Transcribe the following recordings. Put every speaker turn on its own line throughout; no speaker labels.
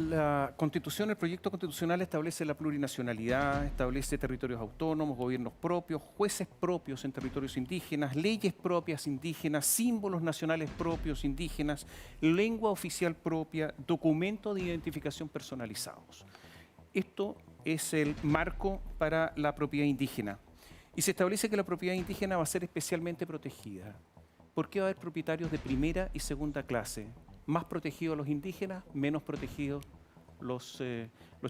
La Constitución, el proyecto constitucional establece la plurinacionalidad, establece territorios autónomos, gobiernos propios, jueces propios en territorios indígenas, leyes propias indígenas, símbolos nacionales propios indígenas, lengua oficial propia, documento de identificación personalizados. Esto es el marco para la propiedad indígena. Y se establece que la propiedad indígena va a ser especialmente protegida. ¿Por qué va a haber propietarios de primera y segunda clase? Más protegidos los indígenas, menos protegidos los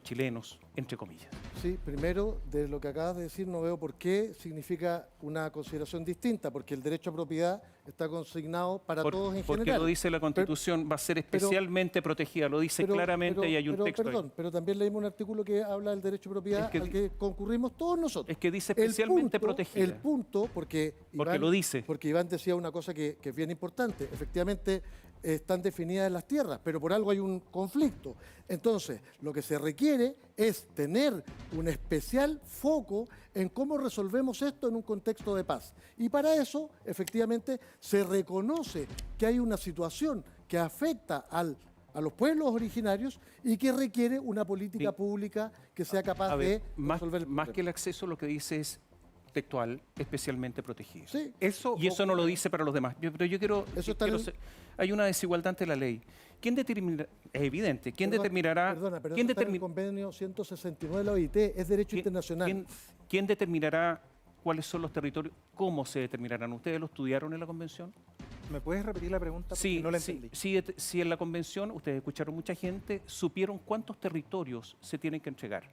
chilenos, entre comillas.
Sí, primero, de lo que acabas de decir, no veo por qué significa una consideración distinta, porque el derecho a propiedad está consignado para todos en general.
Porque lo dice la Constitución, va a ser especialmente protegida, lo dice claramente y hay un texto ahí.
Pero también leímos un artículo que habla del derecho a propiedad al que concurrimos todos nosotros.
Es que dice especialmente protegida.
El punto, porque
lo dice.
Porque Iván decía una cosa que es bien importante, efectivamente están definidas las tierras, pero por algo hay un conflicto. Entonces, lo que se requiere es tener un especial foco en cómo resolvemos esto en un contexto de paz. Y para eso, efectivamente, se reconoce que hay una situación que afecta a los pueblos originarios y que requiere una política pública que sea capaz de resolver el problema.
Más que el acceso, lo que dice es textual, especialmente protegido.
Sí.
Eso no lo dice para los demás. Pero yo quiero hay una desigualdad ante la ley. ¿Quién determina? Es evidente. ¿Quién determinará?
Perdona, pero
¿quién
eso está en el convenio 169 de la OIT, es derecho internacional.
¿Quién determinará cuáles son los territorios? ¿Cómo se determinarán? ¿Ustedes lo estudiaron en la convención?
¿Me puedes repetir la pregunta? Porque no la entendí.
Sí, en la convención, ustedes escucharon mucha gente, supieron cuántos territorios se tienen que entregar.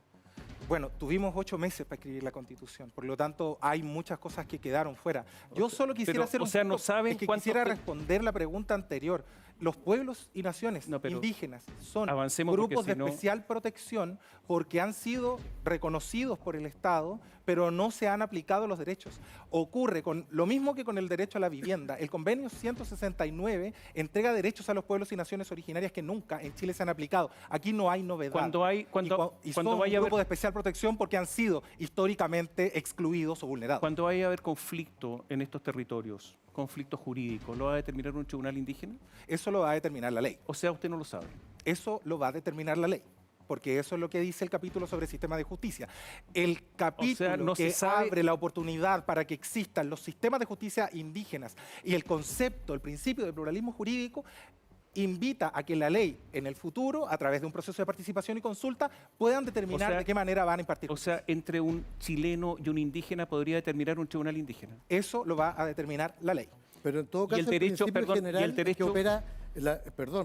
Bueno, tuvimos 8 meses para escribir la Constitución, por lo tanto hay muchas cosas que quedaron fuera. Yo solo quisiera quisiera responder la pregunta anterior. Los pueblos y naciones indígenas son grupos de especial protección porque han sido reconocidos por el Estado, pero no se han aplicado los derechos. Ocurre con lo mismo que con el derecho a la vivienda. El convenio 169 entrega derechos a los pueblos y naciones originarias que nunca en Chile se han aplicado. Aquí no hay novedad. Son un grupo de especial protección porque han sido históricamente excluidos o vulnerados.
Cuando vaya a haber conflicto en estos territorios, conflicto jurídico, ¿lo va a determinar un tribunal indígena?
Eso lo va a determinar la ley.
O sea, usted no lo sabe.
Eso lo va a determinar la ley, porque eso es lo que dice el capítulo sobre el sistema de justicia. El capítulo abre la oportunidad para que existan los sistemas de justicia indígenas y el concepto, el principio del pluralismo jurídico invita a que la ley en el futuro, a través de un proceso de participación y consulta, puedan determinar de qué manera van a impartir.
O sea, entre un chileno y un indígena podría determinar un tribunal indígena.
Eso lo va a determinar la ley.
Pero en todo caso,
el derecho,
el principio general es que opera...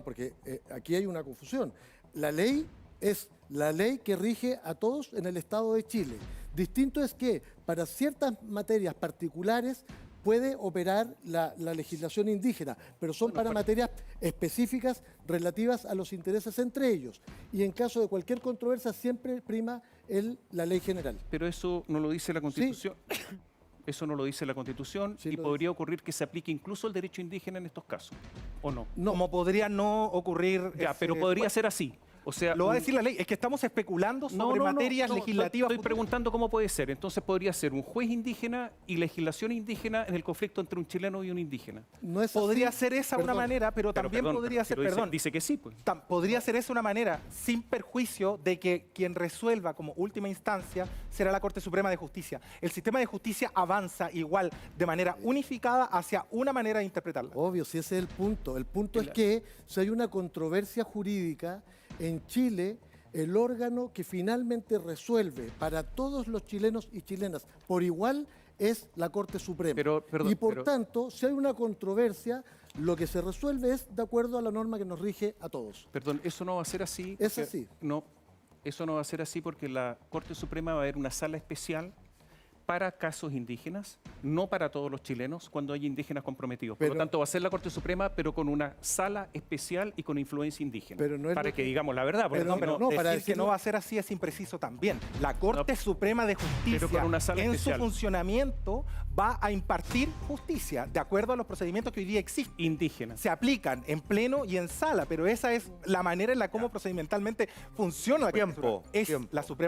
porque aquí hay una confusión. La ley es la ley que rige a todos en el Estado de Chile. Distinto es que para ciertas materias particulares puede operar la legislación indígena, pero son para materias específicas relativas a los intereses entre ellos. Y en caso de cualquier controversia siempre prima la ley general.
Pero eso no lo dice la Constitución. Sí. Eso no lo dice la Constitución y podría ocurrir que se aplique incluso el derecho indígena en estos casos, ¿o no?
No, como podría no ocurrir...
pero podría ser así. O sea,
lo va a decir la ley, es que estamos especulando sobre materias legislativas.
Estoy preguntando cómo puede ser. Entonces podría ser un juez indígena y legislación indígena en el conflicto entre un chileno y un indígena.
No es podría ser esa una manera, pero también podría ser,
dice que sí, pues.
Podría ser esa una manera sin perjuicio de que quien resuelva como última instancia será la Corte Suprema de Justicia. El sistema de justicia avanza igual de manera unificada hacia una manera de interpretarla.
Obvio, si ese es el punto. El punto es que si hay una controversia jurídica en Chile, el órgano que finalmente resuelve para todos los chilenos y chilenas por igual es la Corte Suprema. Y por tanto, si hay una controversia, lo que se resuelve es de acuerdo a la norma que nos rige a todos.
Perdón, eso no va a ser así.
Es así.
No, eso no va a ser así porque la Corte Suprema va a haber una sala especial para casos indígenas, no para todos los chilenos, cuando hay indígenas comprometidos. Por lo tanto, va a ser la Corte Suprema, pero con una sala especial y con influencia indígena. Para que digamos la verdad.
Para decir que no va a ser así es impreciso también. La Corte Suprema de Justicia, en su funcionamiento, va a impartir justicia de acuerdo a los procedimientos que hoy día existen.
Indígenas.
Se aplican en pleno y en sala, pero esa es la manera en la cómo procedimentalmente funciona la Corte Suprema. Es la Suprema.